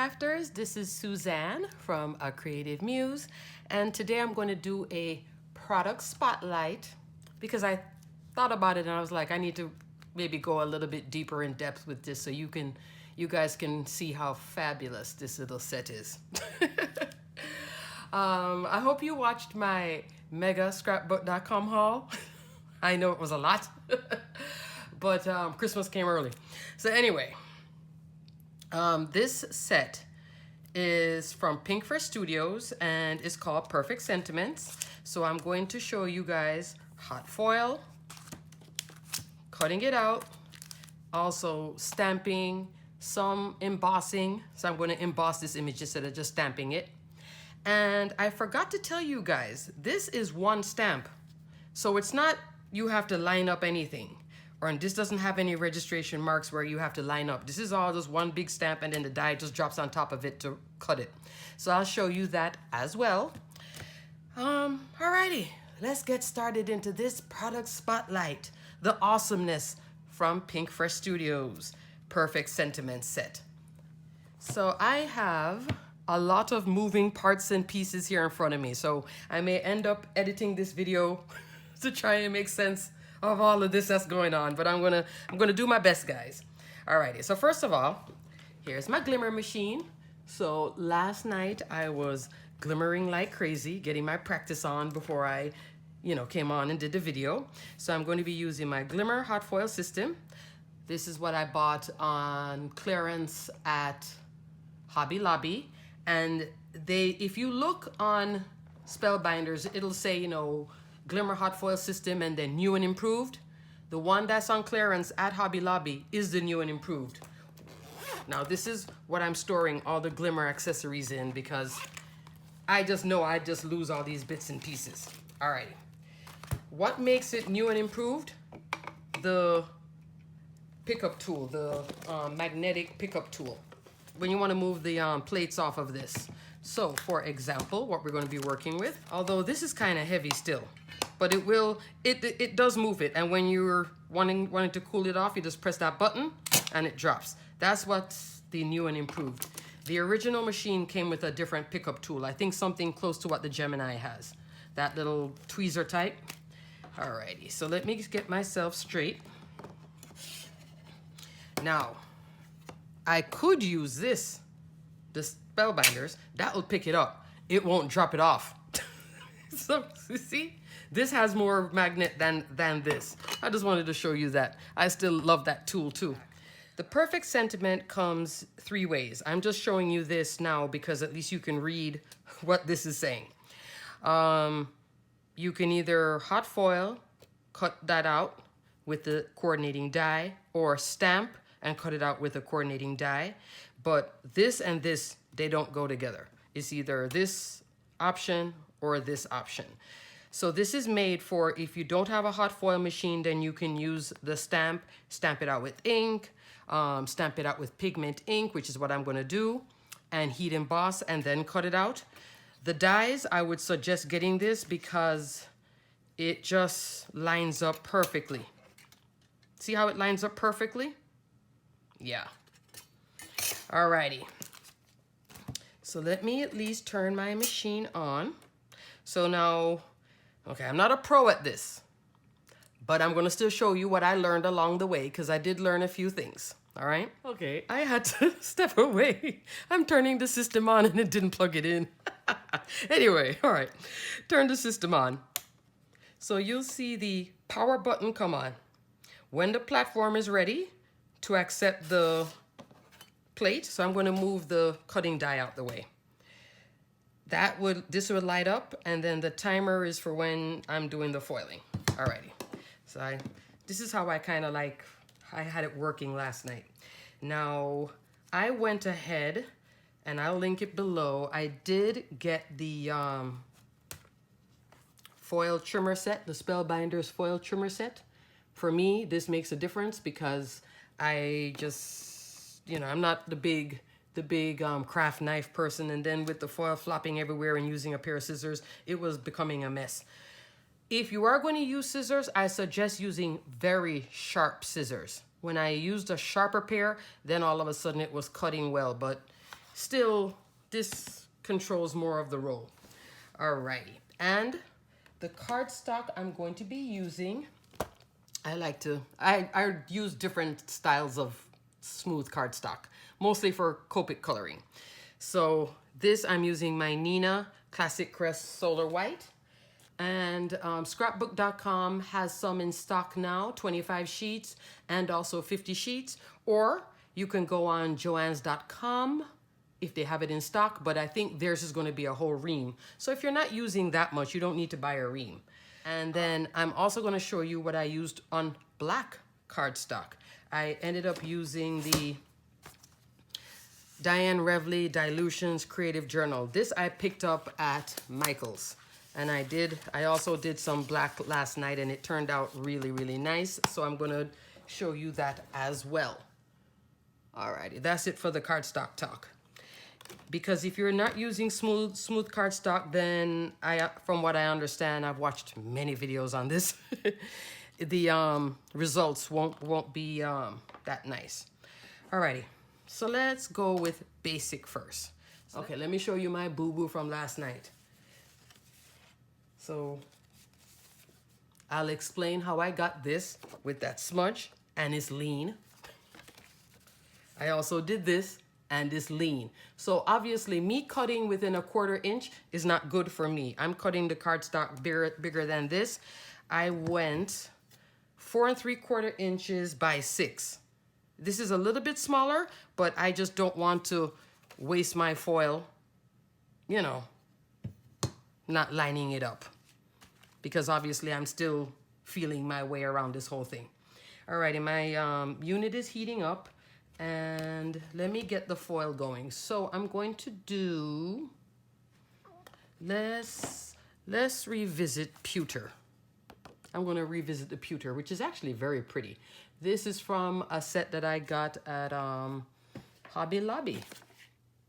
crafters, this is Suzanne from A Creative Muse, and today I'm going to do a product spotlight because I thought about it and I was like, I need to maybe go a little bit deeper in depth with this so you guys can see how fabulous this little set is. I hope you watched my mega scrapbook.com haul. I know it was a lot, but Christmas came early. So anyway, this set is from Pinkfresh Studios and it's called Perfect Sentiments. So I'm going to show you guys hot foil, cutting it out, also stamping, some embossing. So I'm going to emboss this image instead of just stamping it. And I forgot to tell you guys, this is one stamp. So it's not you have to line up anything. And this doesn't have any registration marks where you have to line up. This is all just one big stamp and then the die just drops on top of it to cut it. So I'll show you that as well. Alrighty, let's get started into this product spotlight. The awesomeness from Pinkfresh Studios Perfect Sentiments set. So I have a lot of moving parts and pieces here in front of me. So I may end up editing this video to try and make sense of all of this that's going on, but I'm gonna do my best, guys. Alrighty, so first of all, here's my Glimmer machine. So last night I was glimmering like crazy, getting my practice on before I, came on and did the video. So I'm going to be using my Glimmer hot foil system. This is what I bought on clearance at Hobby Lobby, and if you look on Spellbinders, it'll say, Glimmer hot foil system and then new and improved. The one that's on clearance at Hobby Lobby is the new and improved. Now this is what I'm storing all the Glimmer accessories in because I just know I just lose all these bits and pieces. Alrighty. What makes it new and improved? The pickup tool, the magnetic pickup tool. When you want to move the plates off of this. So for example, what we're going to be working with, although this is kind of heavy still, but it does move it. And when you're wanting to cool it off, you just press that button and it drops. That's what's the new and improved. The original machine came with a different pickup tool. I think something close to what the Gemini has. That little tweezer type. Alrighty, so let me get myself straight. Now, I could use the Spellbinders. That will pick it up. It won't drop it off. So, you see? This has more magnet than this. I just wanted to show you that. I still love that tool too. The Perfect Sentiment comes 3 ways. I'm just showing you this now because at least you can read what this is saying. You can either hot foil, cut that out with the coordinating die, or stamp and cut it out with a coordinating die. But this and this, they don't go together. It's either this option or this option. So this is made for if you don't have a hot foil machine, then you can use the stamp it out with ink, stamp it out with pigment ink, which is what I'm going to do, and heat emboss and then cut it out. The dies, I would suggest getting this because it just lines up perfectly. See how it lines up perfectly? Yeah. Alrighty. So let me at least turn my machine on. So now, okay, I'm not a pro at this, but I'm going to still show you what I learned along the way because I did learn a few things. All right. Okay, I had to step away. I'm turning the system on and it didn't plug it in. Anyway, all right, turn the system on. So you'll see the power button come on. When the platform is ready to accept the plate, so I'm going to move the cutting die out the way. This would light up, and then the timer is for when I'm doing the foiling. Alrighty, so this is how I kind of I had it working last night. Now, I went ahead, and I'll link it below. I did get the foil trimmer set, the Spellbinders foil trimmer set. For me, this makes a difference because I just, I'm not the big craft knife person, and then with the foil flopping everywhere and using a pair of scissors, it was becoming a mess. If you are going to use scissors, I suggest using very sharp scissors. When I used a sharper pair, then all of a sudden it was cutting well, but still, this controls more of the roll. Alrighty, and the cardstock I'm going to be using, I use different styles of smooth cardstock, mostly for Copic coloring. So this, I'm using my Neenah Classic Crest Solar White. And scrapbook.com has some in stock now, 25 sheets and also 50 sheets. Or you can go on joanns.com if they have it in stock, but I think theirs is going to be a whole ream. So if you're not using that much, you don't need to buy a ream. And then I'm also going to show you what I used on black cardstock. I ended up using the Diane Revley Dilutions Creative Journal. This I picked up at Michael's. And I also did some black last night, and it turned out really, really nice. So I'm gonna show you that as well. Alrighty, that's it for the cardstock talk. Because if you're not using smooth cardstock, then from what I understand, I've watched many videos on this, the results won't be that nice. Alrighty, so let's go with basic first. Okay, let me show you my boo-boo from last night. So I'll explain how I got this with that smudge, and it's lean. I also did this, and it's lean. So obviously me cutting within 1/4 inch is not good for me. I'm cutting the cardstock bigger than this. I went 4 3/4 inches by 6. This is a little bit smaller, but I just don't want to waste my foil, you know, not lining it up, because obviously I'm still feeling my way around this whole thing. Alrighty, my unit is heating up, and let me get the foil going. So I'm going to do, let's revisit pewter. I'm going to revisit the pewter, which is actually very pretty. This is from a set that I got at Hobby Lobby.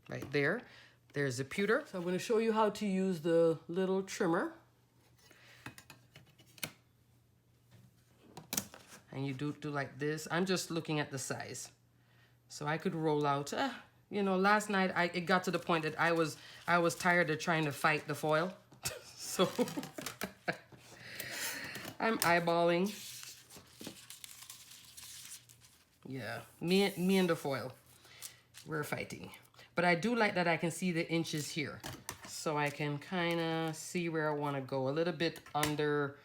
Right there. There's the pewter. So I'm going to show you how to use the little trimmer. And you do like this. I'm just looking at the size. So I could roll out, you know, last night it got to the point that I was tired of trying to fight the foil. So I'm eyeballing. Yeah, me and the foil, we're fighting. But I do like that I can see the inches here. So I can kind of see where I want to go. A little bit under,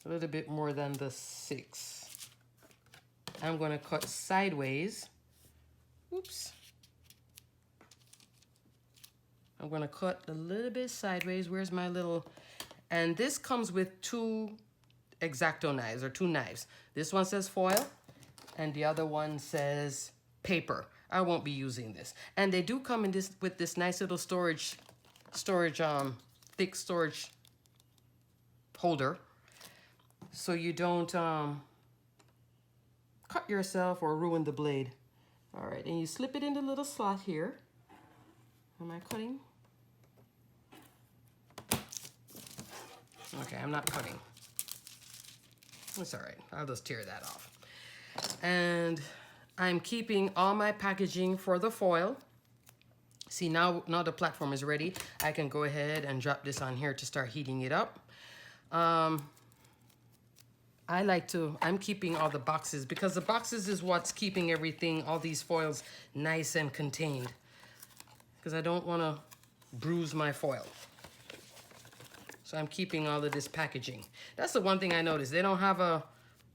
a little bit more than the 6. I'm going to cut sideways. Oops. I'm going to cut a little bit sideways. Where's my little... And this comes with 2 X-Acto knives, or 2 knives. This one says foil, and the other one says paper. I won't be using this. And they do come in this with this nice little storage, thick storage holder, so you don't cut yourself or ruin the blade. All right, and you slip it in the little slot here. Am I cutting? Okay, I'm not cutting. It's all right. I'll just tear that off. And I'm keeping all my packaging for the foil. See, now the platform is ready. I can go ahead and drop this on here to start heating it up. I'm keeping all the boxes, because the boxes is what's keeping everything, all these foils, nice and contained. Because I don't want to bruise my foil. So I'm keeping all of this packaging. That's the one thing I noticed. They don't have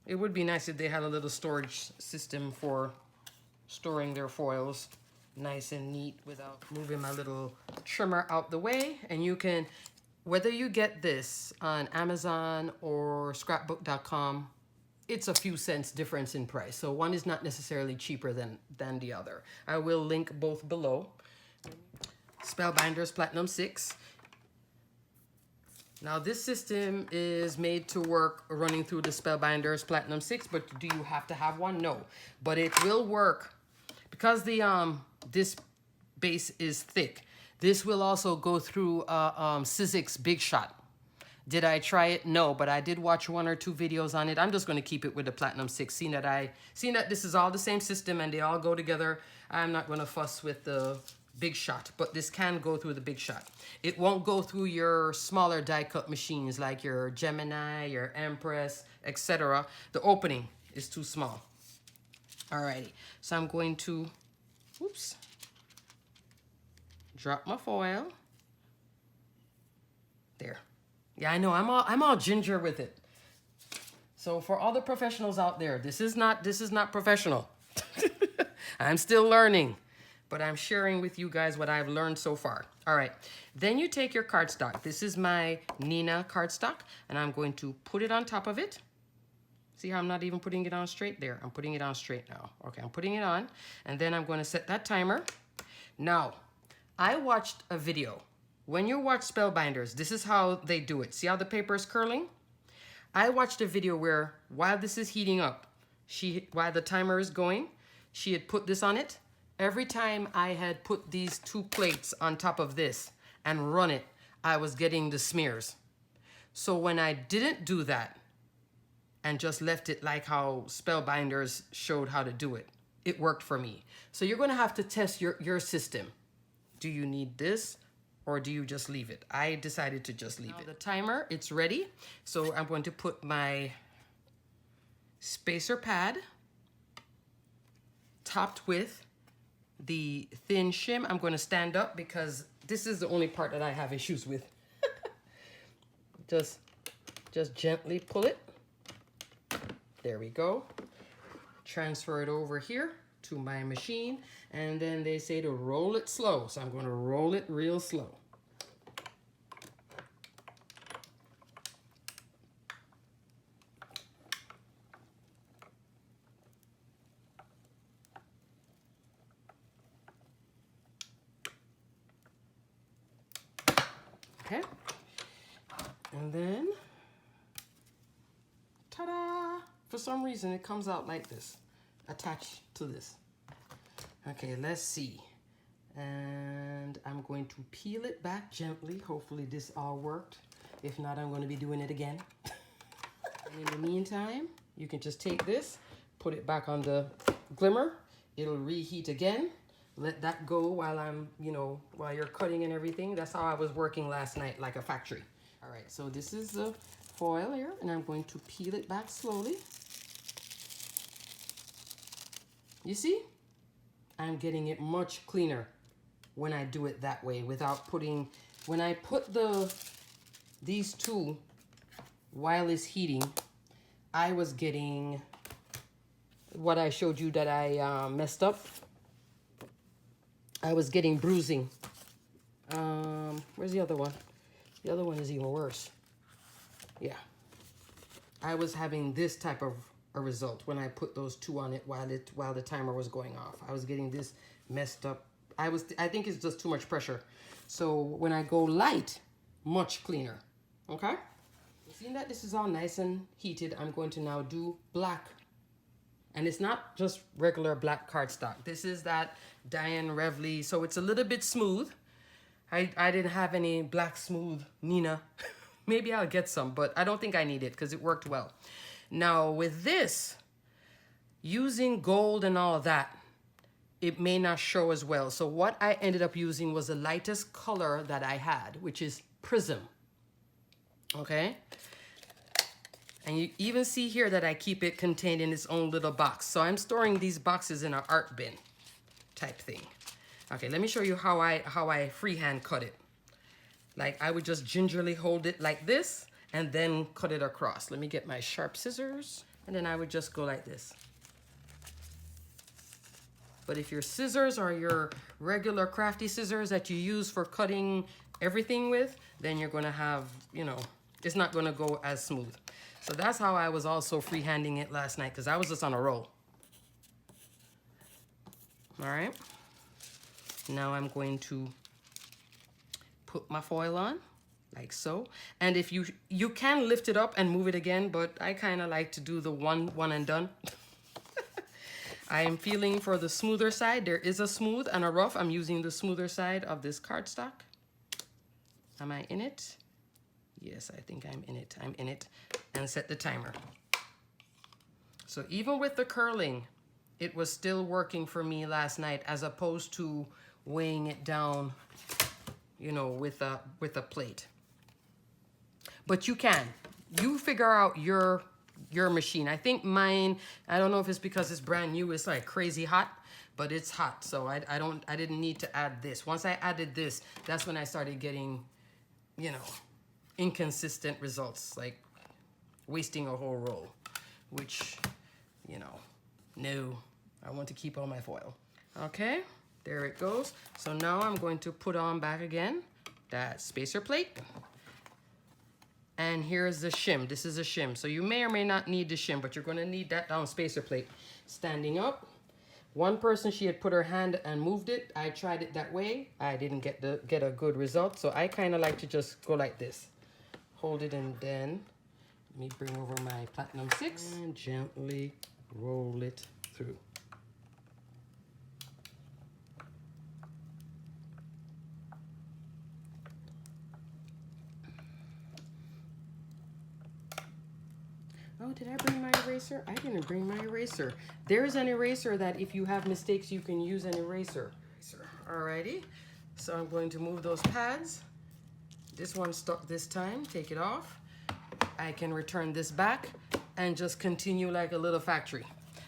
it would be nice if they had a little storage system for storing their foils nice and neat without moving my little trimmer out the way. And you can, whether you get this on Amazon or scrapbook.com, it's a few cents difference in price. So one is not necessarily cheaper than the other. I will link both below. Spellbinder's Platinum 6. Now this system is made to work running through the Spellbinder's Platinum 6, but do you have to have one? No, but it will work because the this base is thick. This will also go through Sizzix Big Shot. Did I try it? No, but I did watch 1 or 2 videos on it. I'm just going to keep it with the Platinum 6, seeing that this is all the same system and they all go together. I'm not going to fuss with the big shot, but this can go through the big shot. It won't go through your smaller die cut machines like your Gemini, your Empress, etc. The opening is too small. Alrighty, so I'm going to, oops, drop my foil. There. Yeah, I know, I'm all ginger with it. So for all the professionals out there, this is not professional. I'm still learning, but I'm sharing with you guys what I've learned so far. All right, then you take your cardstock. This is my Neenah cardstock, and I'm going to put it on top of it. See how I'm not even putting it on straight there? I'm putting it on straight now. Okay, I'm putting it on, and then I'm going to set that timer. Now, I watched a video. When you watch Spellbinders, this is how they do it. See how the paper is curling? I watched a video where while this is heating up, while the timer is going, she had put this on it. Every time I had put these 2 plates on top of this and run it, I was getting the smears. So when I didn't do that and just left it like how Spellbinders showed how to do it, it worked for me. So you're gonna have to test your system. Do you need this? Or do you just leave it? I decided to just leave it. The timer, it's ready. So I'm going to put my spacer pad topped with the thin shim. I'm going to stand up because this is the only part that I have issues with. just gently pull it. There we go. Transfer it over here to my machine, and then they say to roll it slow, so I'm going to roll it real slow. Okay, and then ta-da! For some reason it comes out like this, attached to this. Okay, let's see. And I'm going to peel it back gently. Hopefully this all worked. If not, I'm going to be doing it again. And in the meantime, you can just take this, put it back on the Glimmer. It'll reheat again. Let that go while I'm, while you're cutting and everything. That's how I was working last night, like a factory. All right, so this is the foil here, and I'm going to peel it back slowly. You see? I'm getting it much cleaner when I do it that way without putting, when I put these 2 while it's heating, I was getting what I showed you that I messed up. I was getting bruising. Where's the other one? The other one is even worse. Yeah. I was having this type of a result when I put those 2 on it while the timer was going off. I was getting this messed up. I think it's just too much pressure. So when I go light, much cleaner. Okay? Seeing that this is all nice and heated, I'm going to now do black. And it's not just regular black cardstock. This is that Diane Revley, so it's a little bit smooth. I didn't have any black smooth Neenah. Maybe I'll get some, but I don't think I need it because it worked well. Now with this, using gold and all that, it may not show as well. So what I ended up using was the lightest color that I had, which is Prism. Okay? And you even see here that I keep it contained in its own little box. So I'm storing these boxes in an art bin type thing. Okay, let me show you how I freehand cut it. Like I would just gingerly hold it like this and then cut it across. Let me get my sharp scissors, and then I would just go like this. But if your scissors are your regular crafty scissors that you use for cutting everything with, then you're gonna have, it's not gonna go as smooth. So that's how I was also freehanding it last night, because I was just on a roll. All right. Now I'm going to put my foil on, like so. And if you can lift it up and move it again, but I kind of like to do the one and done. I am feeling for the smoother side. There is a smooth and a rough. I'm using the smoother side of this cardstock. Am I in it? Yes, I think I'm in it. I'm in it. And set the timer. So even with the curling, it was still working for me last night, as opposed to weighing it down, you know, with a plate. But you figure out your machine. I think mine, I don't know if it's because it's brand new, it's like crazy hot, but it's hot. So I didn't need to add this. Once I added this, that's when I started getting, you know, inconsistent results, like wasting a whole roll, which, you know, no, I want to keep all my foil. Okay, there it goes. So now I'm going to put on back again that spacer plate. And here's the shim. This is a shim. So you may or may not need the shim, but you're going to need that down spacer plate. Standing up. One person, she had put her hand and moved it. I tried it that way. I didn't get a good result. So I kind of like to just go like this. Hold it and then let me bring over my Platinum 6 and gently roll it through. Oh, did I bring my eraser? I didn't bring my eraser. There's an eraser that if you have mistakes, you can use an eraser. Alrighty, so I'm going to move those pads. This one stuck this time, take it off. I can return this back and just continue like a little factory.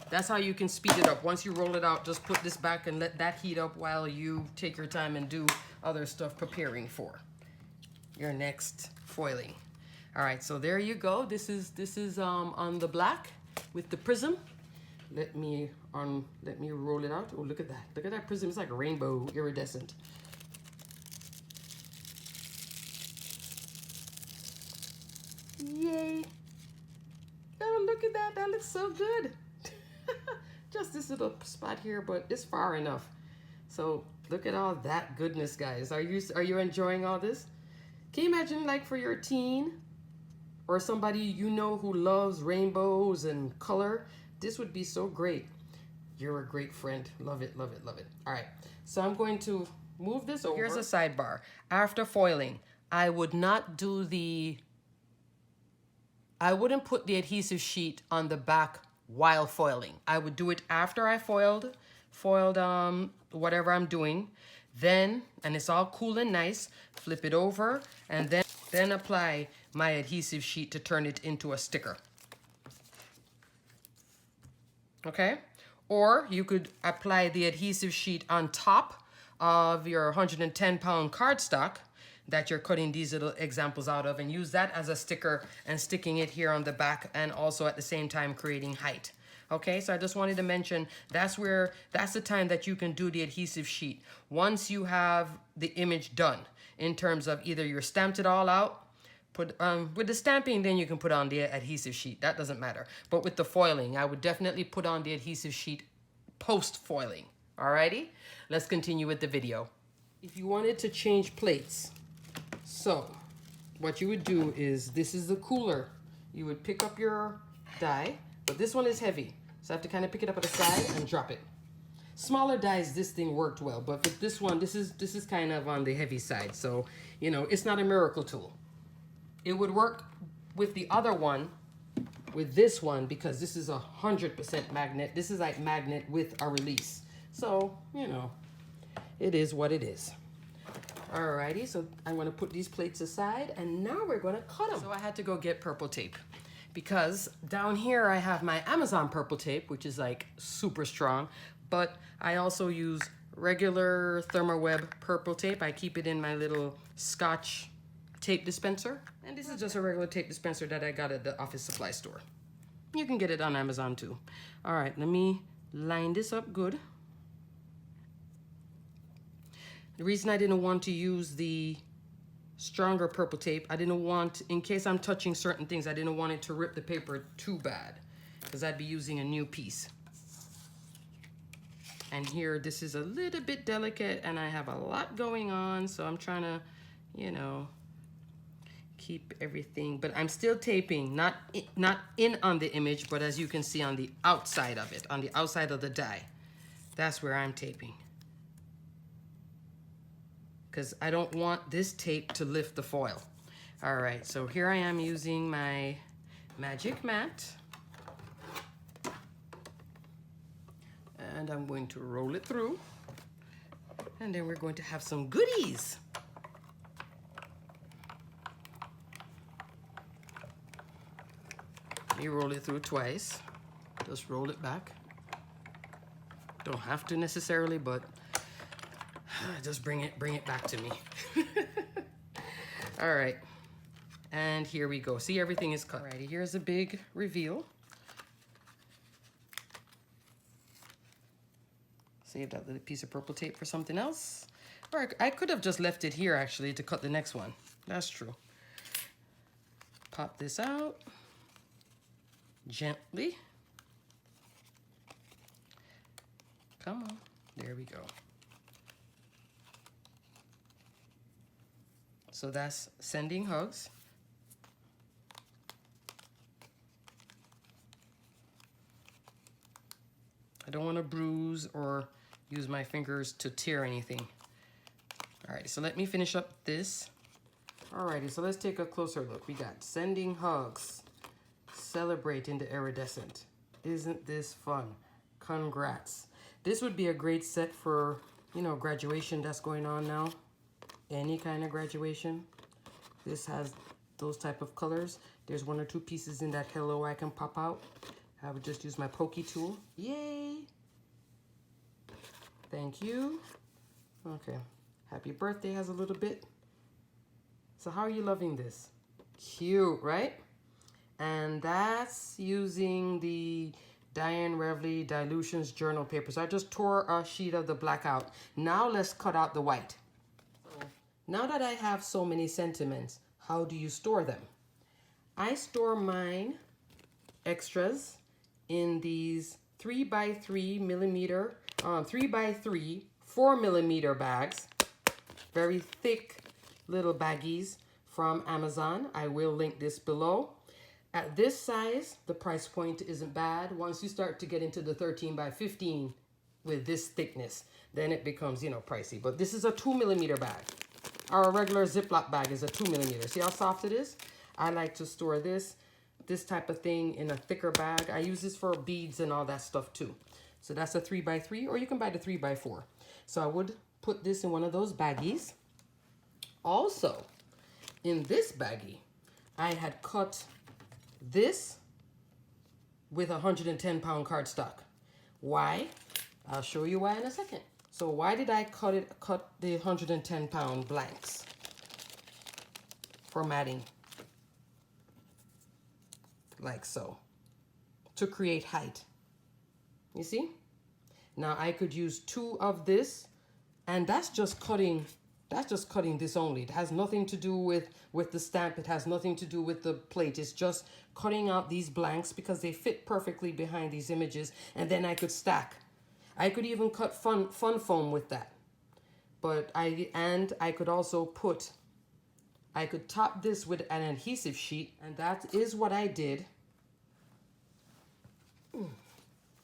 That's how you can speed it up. Once you roll it out, just put this back and let that heat up while you take your time and do other stuff preparing for your next foiling. All right, so there you go. This is on the black with the prism. Let me roll it out. Oh, look at that. Look at that prism. It's like a rainbow iridescent. Yay. Oh, look at that. That looks so good. Just this little spot here, but it's far enough. So look at all that goodness, guys. Are you enjoying all this? Can you imagine, like, for your teen or somebody you know who loves rainbows and color? This would be so great. You're a great friend. Love it, love it, love it. All right, so I'm going to move this over. Here's a sidebar. After foiling, I wouldn't put the adhesive sheet on the back while foiling. I would do it after I foiled whatever I'm doing. Then, and it's all cool and nice, flip it over and then apply my adhesive sheet to turn it into a sticker. Okay? Or you could apply the adhesive sheet on top of your 110-pound cardstock that you're cutting these little examples out of and use that as a sticker and sticking it here on the back and also at the same time creating height. Okay, so I just wanted to mention that's the time that you can do the adhesive sheet. Once you have the image done in terms of either you stamped it all out, with the stamping, then you can put on the adhesive sheet. That doesn't matter. But with the foiling, I would definitely put on the adhesive sheet post foiling. Alrighty, let's continue with the video. If you wanted to change plates, so what you would do is, this is the cooler. You would pick up your die, but this one is heavy. So I have to kind of pick it up at the side and drop it. Smaller dies, this thing worked well, but with this one, this is kind of on the heavy side. So, you know, it's not a miracle tool. It would work with the other one, with this one, because this is 100% magnet. This is like magnet with a release. So, you know, it is what it is. Alrighty, so I'm going to put these plates aside and now we're going to cut them. So I had to go get purple tape because down here I have my Amazon purple tape, which is like super strong, but I also use regular Thermoweb purple tape. I keep it in my little Scotch tape dispenser. And this is just a regular tape dispenser that I got at the office supply store. You can get it on Amazon too. All right, let me line this up good. The reason I didn't want to use the stronger purple tape, I didn't want, in case I'm touching certain things, I didn't want it to rip the paper too bad because I'd be using a new piece. And here, this is a little bit delicate and I have a lot going on, so I'm trying to, you know, keep everything, but I'm still taping, not in on the image, but as you can see on the outside of it, on the outside of the die. That's where I'm taping. Because I don't want this tape to lift the foil. All right, so here I am using my Magic Mat. And I'm going to roll it through. And then we're going to have some goodies. You roll it through twice. Just roll it back. Don't have to necessarily, but just bring it back to me. All right. And here we go. See, everything is cut. Alrighty, here's a big reveal. Save that little piece of purple tape for something else. Or I could have just left it here actually to cut the next one. That's true. Pop this out gently. Come on, there we go. So that's sending hugs. I don't want to bruise or use my fingers to tear anything. All right, so let me finish up this. Alrighty, so let's take a closer look. We got sending hugs, celebrate in the iridescent. Isn't this fun? Congrats. This would be a great set for, you know, graduation that's going on now. Any kind of graduation. This has those type of colors. There's one or two pieces in that hello I can pop out. I would just use my pokey tool. Yay! Thank you. Okay. Happy birthday has a little bit. So how are you loving this? Cute, right? And that's using the Diane Revley Dilutions journal paper. So I just tore a sheet of the black out. Now let's cut out the white. So now that I have so many sentiments, how do you store them? I store mine extras in these 3x3 millimeter, 3x3 4mm bags. Very thick little baggies from Amazon. I will link this below. At this size, the price point isn't bad. Once you start to get into the 13x15 with this thickness, then it becomes, you know, pricey. But this is a 2mm bag. Our regular Ziploc bag is a 2mm. See how soft it is? I like to store this type of thing in a thicker bag. I use this for beads and all that stuff too. So that's a 3x3, or you can buy the 3x4. So I would put this in one of those baggies. Also, in this baggie, I had cut this with 110-pound cardstock. Why? I'll show you why in a second. So why did I cut the 110-pound blanks for matting? Like so, to create height. You see? Now I could use 2 of this, and that's just cutting this only. It has nothing to do with the stamp. It has nothing to do with the plate. It's just cutting out these blanks because they fit perfectly behind these images, and then I could stack. I could even cut fun foam with that. But I could also I could top this with an adhesive sheet, and that is what I did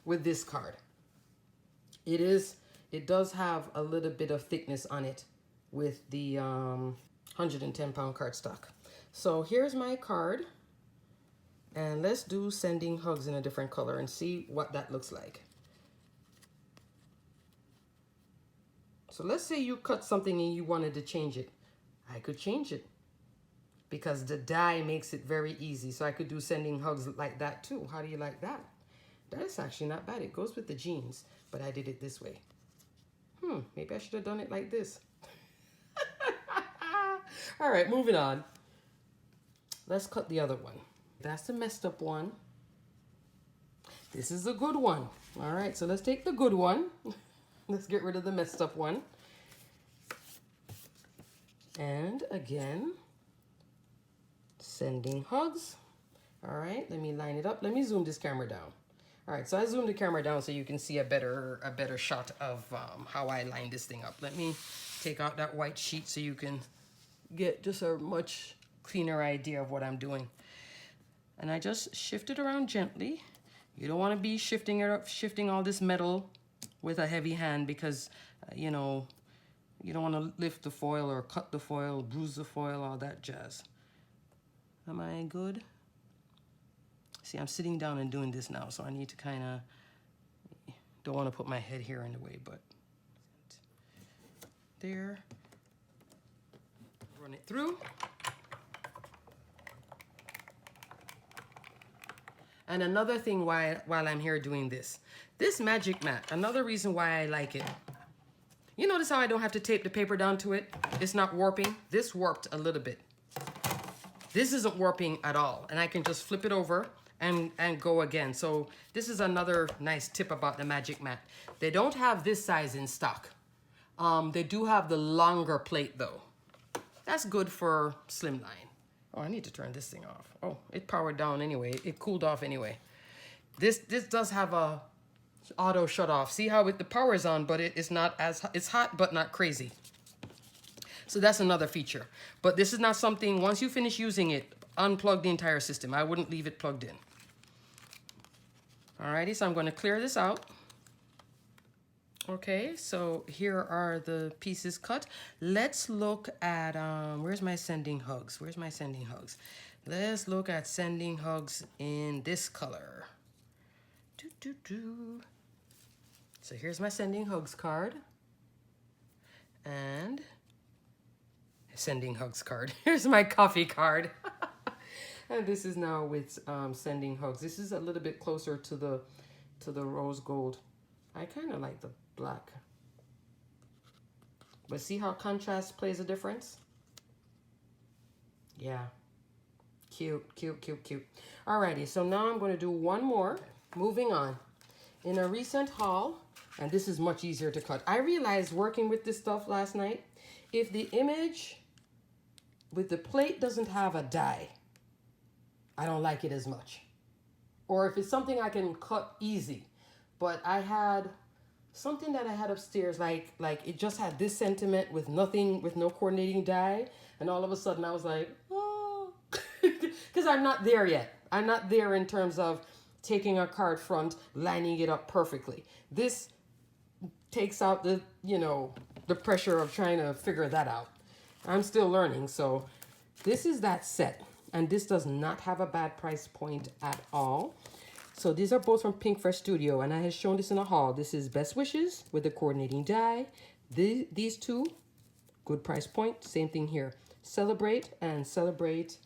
with this card. It does have a little bit of thickness on it with the 110-pound cardstock. So here's my card, and let's do sending hugs in a different color and see what that looks like. So let's say you cut something and you wanted to change it. I could change it because the die makes it very easy. So I could do sending hugs like that too. How do you like that? That is actually not bad. It goes with the jeans, but I did it this way. Maybe I should have done it like this. All right, moving on. Let's cut the other one. That's the messed up one. This is a good one. All right, so let's take the good one. Let's get rid of the messed up one. And again, sending hugs. All right, let me line it up. Let me zoom this camera down. All right, so I zoomed the camera down so you can see a better shot of how I line this thing up. Let me take out that white sheet so you can get just a much cleaner idea of what I'm doing. And I just shift it around gently. You don't want to be shifting all this metal with a heavy hand because, you know, you don't want to lift the foil or cut the foil, bruise the foil, all that jazz. Am I good? See, I'm sitting down and doing this now, so I need to kind of, don't want to put my head here in the way, but there. Run it through. And another thing while I'm here doing this magic mat, another reason why I like it. You notice how I don't have to tape the paper down to it? It's not warping. This warped a little bit. This isn't warping at all. And I can just flip it over and go again. So this is another nice tip about the magic mat. They don't have this size in stock. They do have the longer plate though. That's good for slimline. Oh, I need to turn this thing off. Oh, it powered down anyway. It cooled off anyway. This does have a auto shut off. See how the power is on, but it's not as, it's hot, but not crazy. So that's another feature. But this is not something, once you finish using it, unplug the entire system. I wouldn't leave it plugged in. Alrighty, so I'm going to clear this out. Okay, so here are the pieces cut. Let's look at, where's my sending hugs? Where's my sending hugs? Let's look at sending hugs in this color. So here's my sending hugs card. And sending hugs card. Here's my coffee card. And this is now with sending hugs. This is a little bit closer to the rose gold. I kind of like the black. But see how contrast plays a difference? Yeah. Cute, cute, cute, cute. Alrighty, so now I'm going to do one more. Moving on. In a recent haul, and this is much easier to cut. I realized working with this stuff last night, if the image with the plate doesn't have a die, I don't like it as much. Or if it's something I can cut easy. But I had something that I had upstairs, like it just had this sentiment with nothing, with no coordinating die. And all of a sudden I was like, oh, because I'm not there yet. I'm not there in terms of taking a card front, lining it up perfectly. This takes out the, you know, the pressure of trying to figure that out. I'm still learning. So this is that set. And this does not have a bad price point at all. So these are both from Pinkfresh Studio, and I have shown this in a haul. This is Best Wishes with the coordinating die. These two, good price point. Same thing here. Celebrate and Celebrate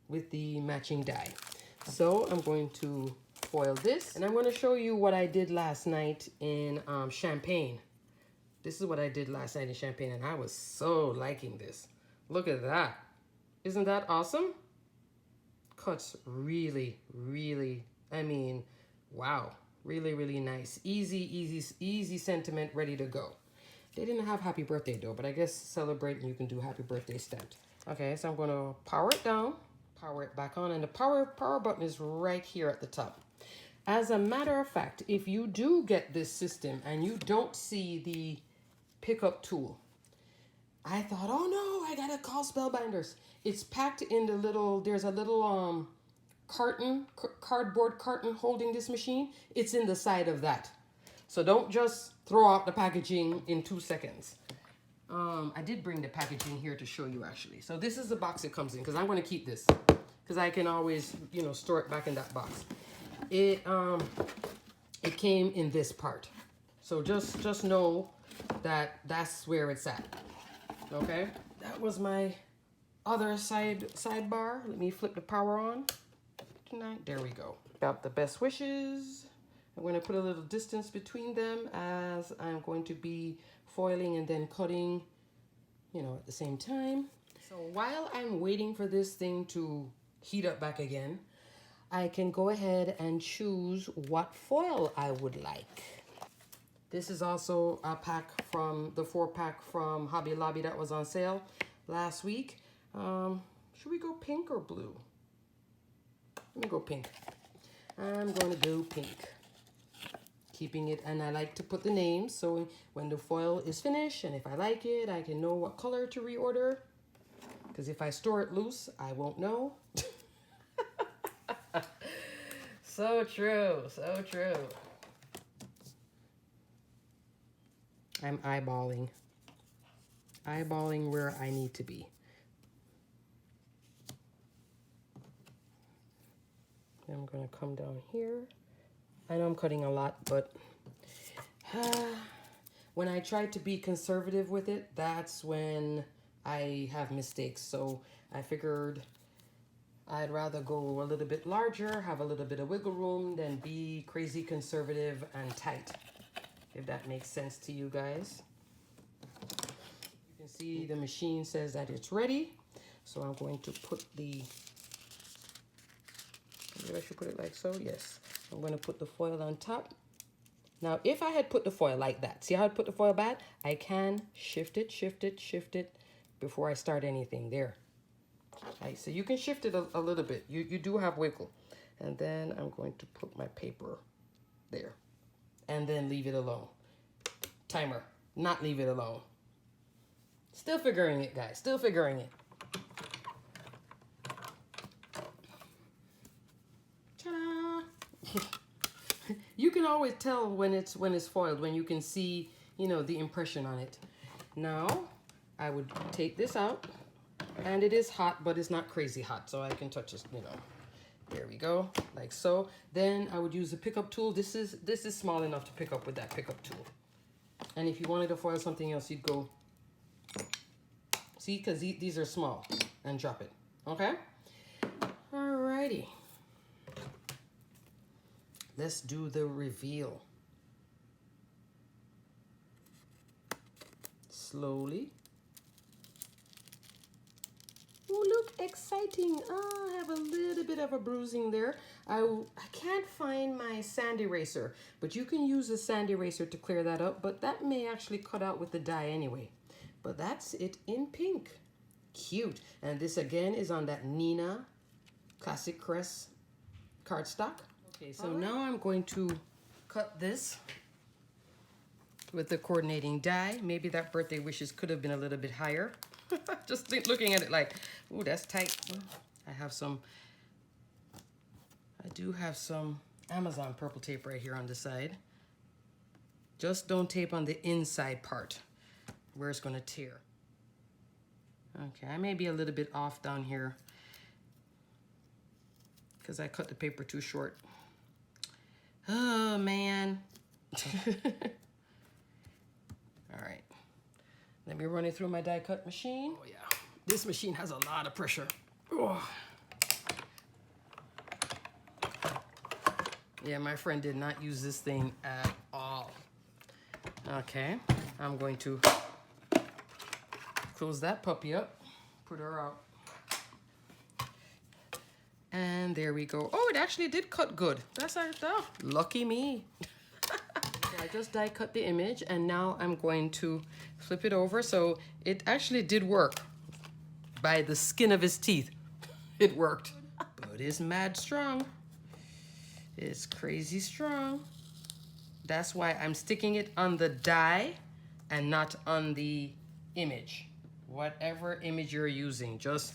with the matching die. So I'm going to foil this, and I'm going to show you what I did last night in Champagne. This is what I did last night in Champagne, and I was so liking this. Look at that. Isn't that awesome? Cuts really, really, I mean, wow. Really, really nice. Easy sentiment, ready to go. They didn't have happy birthday though, but I guess Celebrate and you can do happy birthday stamped. Okay, so I'm going to power it down, power it back on, and the power button is right here at the top. As a matter of fact, if you do get this system and you don't see the pickup tool, I thought, oh no, I gotta call Spellbinders. It's packed in the little, there's a little cardboard carton holding this machine. It's in the side of that. So don't just throw out the packaging in 2 seconds. I did bring the packaging here to show you actually. So this is the box it comes in, because I'm going to keep this because I can always, you know, store it back in that box. It came in this part. So just know that that's where it's at. Okay? That was my other sidebar. Let me flip the power on tonight. There we go. Got the Best Wishes. I'm going to put a little distance between them as I'm going to be foiling and then cutting, you know, at the same time. So while I'm waiting for this thing to heat up back again, I can go ahead and choose what foil I would like. This is also a pack from the 4-pack from Hobby Lobby that was on sale last week. Should we go pink or blue? Let me go pink. I'm going to go pink. Keeping it, and I like to put the names so when the foil is finished and if I like it, I can know what color to reorder. Because if I store it loose, I won't know. So true, so true. I'm eyeballing where I need to be. I'm gonna come down here. I know I'm cutting a lot, but when I try to be conservative with it, that's when I have mistakes. So I figured I'd rather go a little bit larger, have a little bit of wiggle room, than be crazy conservative and tight, if that makes sense to you guys. You can see the machine says that it's ready. So I'm going to put the, maybe I should put it like so, yes. I'm going to put the foil on top. Now, if I had put the foil like that, see how I put the foil back? I can shift it, shift it, shift it before I start anything. There. Right, so you can shift it a little bit. You do have wiggle. And then I'm going to put my paper there. And then leave it alone. Timer. Not leave it alone. Still figuring it, guys. Still figuring it. Ta-da! You can always tell when it's foiled, when you can see, you know, the impression on it. Now, I would take this out. And it is hot, but it's not crazy hot, so I can touch it, you know. There we go, like so. Then I would use the pickup tool. This is small enough to pick up with that pickup tool. And if you wanted to foil something else, you'd go, see, because these are small, and drop it, okay? Alrighty. Let's do the reveal. Slowly. Oh, look, exciting. Oh, I have a little bit of a bruising there. I can't find my sand eraser, but you can use a sand eraser to clear that up, but that may actually cut out with the dye anyway. But that's it in pink. Cute. And this again is on that Neenah Classic Crest cardstock. Okay, so now I'm going to cut this with the coordinating die. Maybe that birthday wishes could have been a little bit higher. Just looking at it like, ooh, that's tight. I do have some Amazon purple tape right here on the side. Just don't tape on the inside part where it's gonna tear. Okay, I may be a little bit off down here because I cut the paper too short. Oh, man. All right. Let me run it through my die cut machine. Oh, yeah. This machine has a lot of pressure. Oh. Yeah, my friend did not use this thing at all. Okay. I'm going to close that puppy up. Put her out. And there we go. Oh, it actually did cut good. That's like, oh, lucky me. I just die cut the image, and now I'm going to flip it over. So it actually did work by the skin of his teeth. It worked, but it's mad strong. It's crazy strong. That's why I'm sticking it on the die and not on the image. Whatever image you're using, just,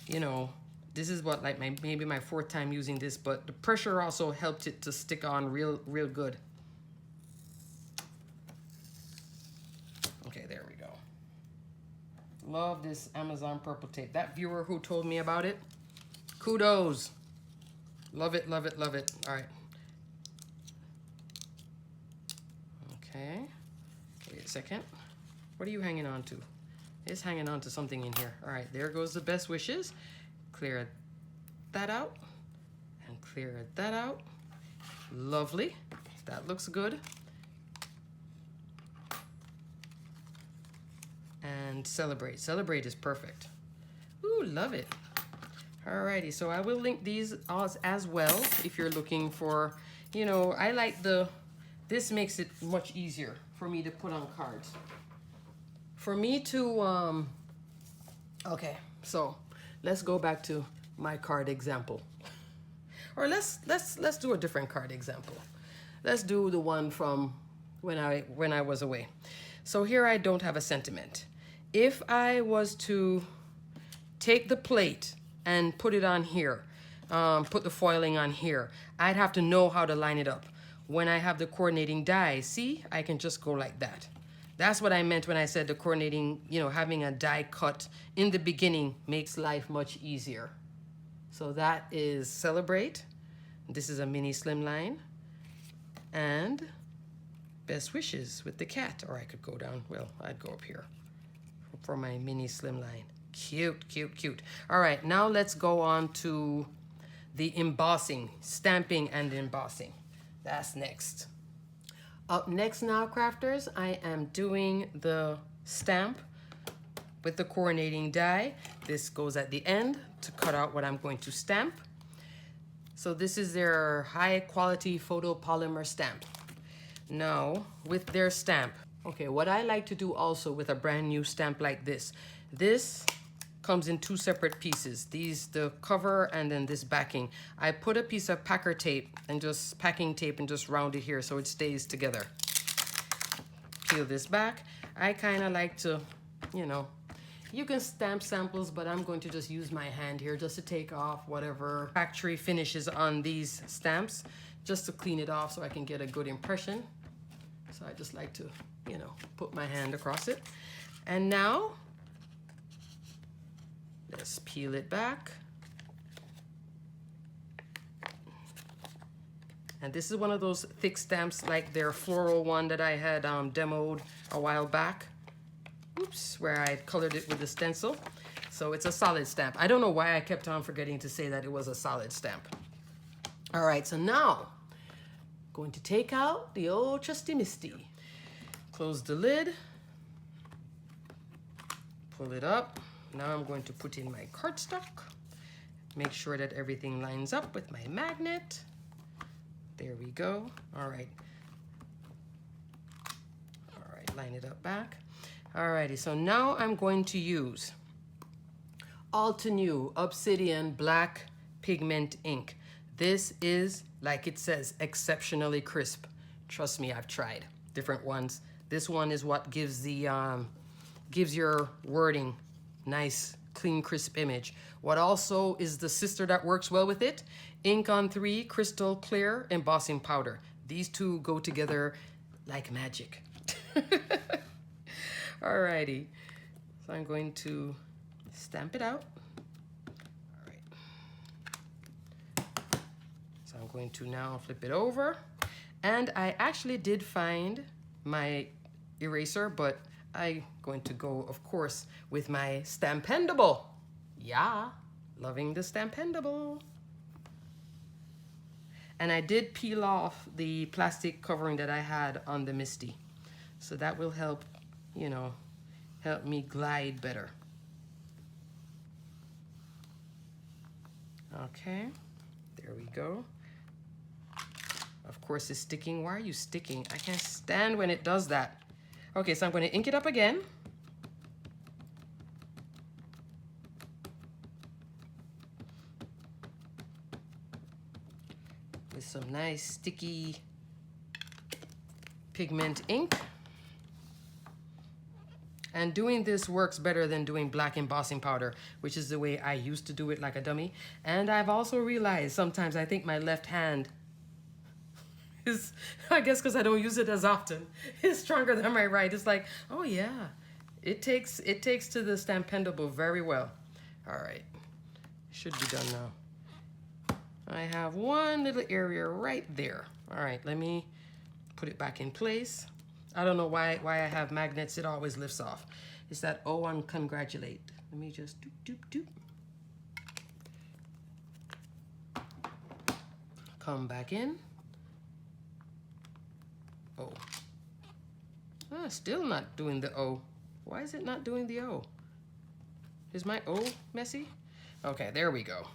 you know, this is what, like, maybe my 4th time using this, but the pressure also helped it to stick on real good. Okay, there we go. Love this Amazon purple tape. That viewer who told me about it, kudos. Love it, love it, love it. All right. Okay. Wait a second. What are you hanging on to? It's hanging on to something in here. All right, there goes the best wishes. Clear that out and clear that out. Lovely. That looks good. And celebrate. Celebrate is perfect. Ooh, love it. Alrighty, so I will link these as well if you're looking for, you know, I like this makes it much easier for me to put on cards. For me to, okay, so let's go back to my card example. Or let's do a different card example. Let's do the one from when I was away. So here I don't have a sentiment. If I was to take the plate and put it on here, put the foiling on here, I'd have to know how to line it up. When I have the coordinating die, see, I can just go like that. That's what I meant when I said the coordinating, you know, having a die cut in the beginning makes life much easier. So that is Celebrate. This is a mini slimline. And Best wishes with the cat. Or I could go down, well, I'd go up here for my mini slimline. Cute, cute, cute. All right, now let's go on to the embossing, stamping and embossing. That's next. Up next now, crafters, I am doing the stamp with the coordinating die. This goes at the end to cut out what I'm going to stamp. So this is their high quality photopolymer stamp. Now, with their stamp, okay, what I like to do also with a brand new stamp like this comes in two separate pieces. These, the cover and then this backing. I put a piece of packing tape and just round it here so it stays together. Peel this back. I kind of like to, you know, you can stamp samples, but I'm going to just use my hand here just to take off whatever factory finishes on these stamps, just to clean it off so I can get a good impression. So I just like to, you know, put my hand across it. And now, let's peel it back. And this is one of those thick stamps like their floral one that I had demoed a while back. Oops, where I colored it with a stencil. So it's a solid stamp. I don't know why I kept on forgetting to say that it was a solid stamp. All right, so now, going to take out the old trusty Misty. Close the lid. Pull it up. Now I'm going to put in my cardstock. Make sure that everything lines up with my magnet. There we go. All right. All right, line it up back. Alrighty, so now I'm going to use Altenew Obsidian Black Pigment ink. This is, like it says, exceptionally crisp. Trust me, I've tried different ones. This one is what gives the gives your wording nice, clean, crisp image. What also is the sister that works well with it? Ink on 3 Crystal Clear Embossing Powder. These two go together like magic. Alrighty, so I'm going to stamp it out. All right. So I'm going to now flip it over. And I actually did find my eraser, but I'm going to go, of course, with my Stampendable. Yeah, loving the Stampendable. And I did peel off the plastic covering that I had on the Misty. So that will help, you know, help me glide better. Okay, there we go. Of course it's sticking. Why are you sticking? I can't stand when it does that. Okay, so I'm going to ink it up again. With some nice sticky pigment ink. And doing this works better than doing black embossing powder, which is the way I used to do it like a dummy. And I've also realized sometimes I think my left hand is, I guess because I don't use it as often, is stronger than my right. It's like, oh yeah, it takes to the Stampendable very well. All right, should be done now. I have one little area right there. All right, let me put it back in place. I don't know why I have magnets. It always lifts off. It's that O on congratulate. Let me just doop, doop, doop. Come back in. O. Ah, still not doing the O. Why is it not doing the O? Is my O messy? Okay, there we go.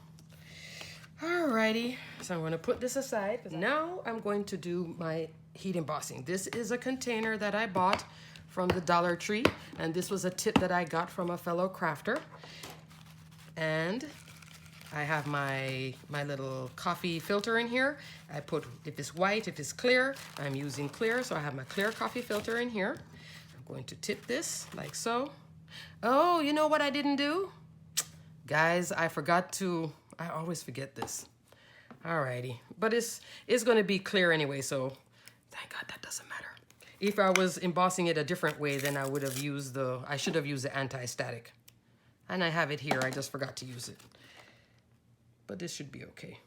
Alrighty, so I'm going to put this aside. Now I'm going to do my heat embossing. This is a container that I bought from the Dollar Tree, and this was a tip that I got from a fellow crafter. And I have my little coffee filter in here. I put, if it's white, if it's clear, I'm using clear, so I have my clear coffee filter in here. I'm going to tip this like so. Oh, you know what I didn't do? Guys, I forgot to, I always forget this. Alrighty, but it's going to be clear anyway, so thank God that doesn't matter. If I was embossing it a different way, then I would have used I should have used the anti-static. And I have it here, I just forgot to use it. But this should be okay.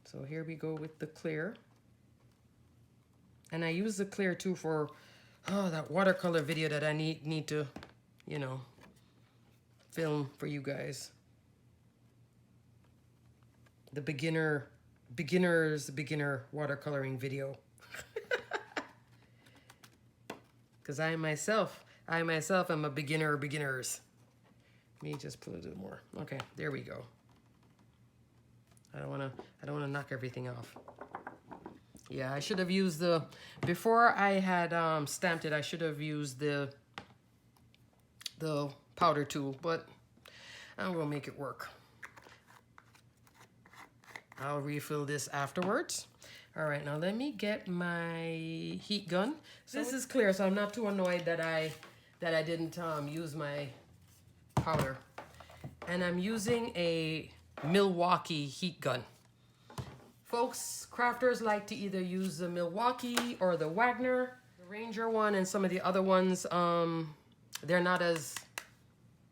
So here we go with the clear. And I use the clear too for that watercolor video that I need to, you know, film for you guys. The beginner watercoloring video. Because I myself am a beginner of beginners. Let me just put a little more. Okay, there we go. I don't wanna knock everything off. Yeah, I should have used the, before I had stamped it, I should have used the powder tool, but I'm gonna make it work. I'll refill this afterwards. All right, now let me get my heat gun. So this is clear, so I'm not too annoyed that I didn't use my powder. And I'm using a Milwaukee heat gun. Folks, crafters like to either use the Milwaukee or the Wagner. The Ranger one and some of the other ones, they're not as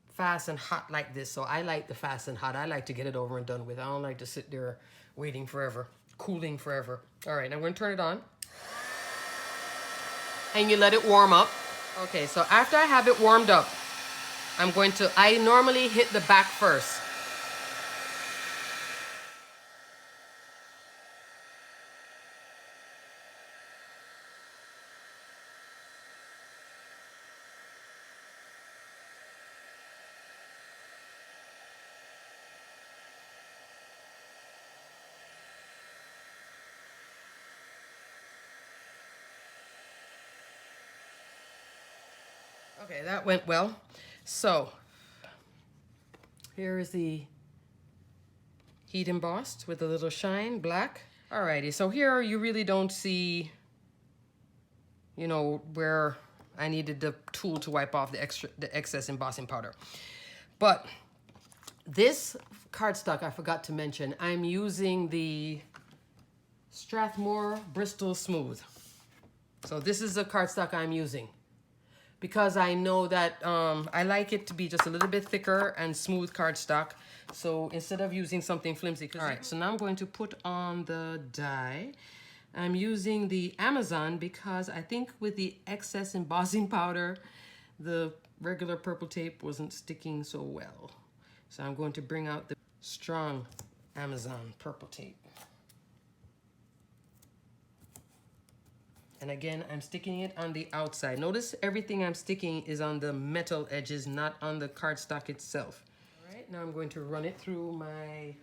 fast and hot like this. So I like the fast and hot. I like to get it over and done with. I don't like to sit there waiting forever, cooling forever. All right, I'm going to turn it on. And you let it warm up. Okay, so after I have it warmed up, I normally hit the back first. Okay, that went well. So here is the heat embossed with a little shine, black. Alrighty, so here you really don't see, you know, where I needed the tool to wipe off the excess embossing powder. But this cardstock, I forgot to mention, I'm using the Strathmore Bristol Smooth. So this is the cardstock I'm using, because I know that I like it to be just a little bit thicker and smooth cardstock. So instead of using something flimsy. All right, so now I'm going to put on the die. I'm using the Amazon because I think with the excess embossing powder, the regular purple tape wasn't sticking so well. So I'm going to bring out the strong Amazon purple tape. And again, I'm sticking it on the outside. Notice everything I'm sticking is on the metal edges, not on the cardstock itself. All right, now I'm going to run it through my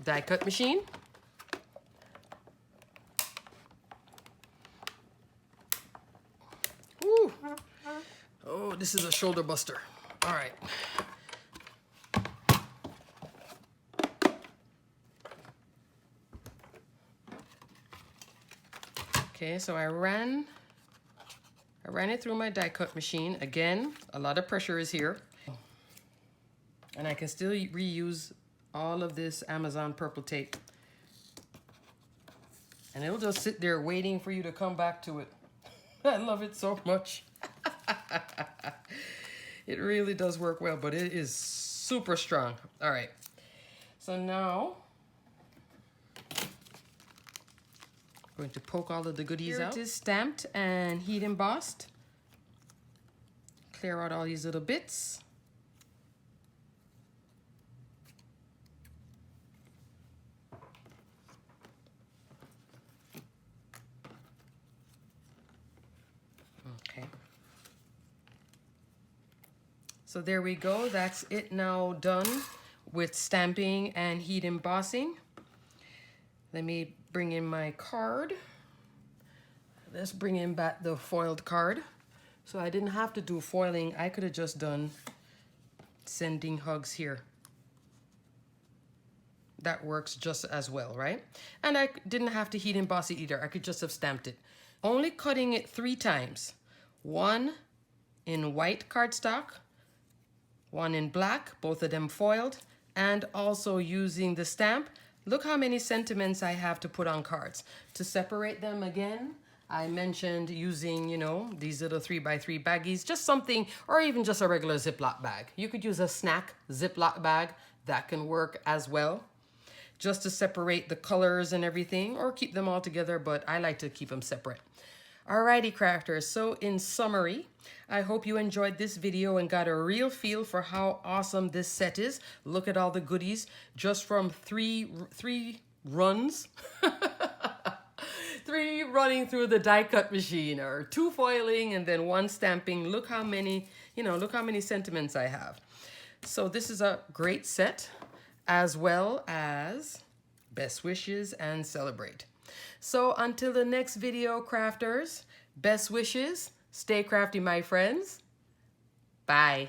die cut machine. Ooh. Oh, this is a shoulder buster. All right. Okay, so I ran it through my die cut machine. Again, a lot of pressure is here. And I can still reuse all of this Amazon purple tape. And it'll just sit there waiting for you to come back to it. I love it so much. It really does work well, but it is super strong. All right, so now I'm going to poke all of the goodies out. Here it is stamped and heat embossed. Clear out all these little bits. Okay. So there we go. That's it now done with stamping and heat embossing. Let me bring in my card. Let's bring in back the foiled card. So I didn't have to do foiling. I could have just done sending hugs here. That works just as well, right? And I didn't have to heat emboss it either. I could just have stamped it. Only cutting it 3 times. One in white cardstock, one in black, both of them foiled, and also using the stamp. Look how many sentiments I have to put on cards. To separate them again, I mentioned using, you know, these little 3x3 baggies, just something, or even just a regular Ziploc bag. You could use a snack Ziploc bag, that can work as well. just to separate the colors and everything, or keep them all together, but I like to keep them separate. Alrighty, crafters, so in summary, I hope you enjoyed this video and got a real feel for how awesome this set is. Look at all the goodies just from three runs. 3 running through the die cut machine, or 2 foiling and then 1 stamping. Look how many, look how many sentiments I have. So this is a great set, as well as best wishes and celebrate. So until the next video, crafters, best wishes, stay crafty, my friends. Bye.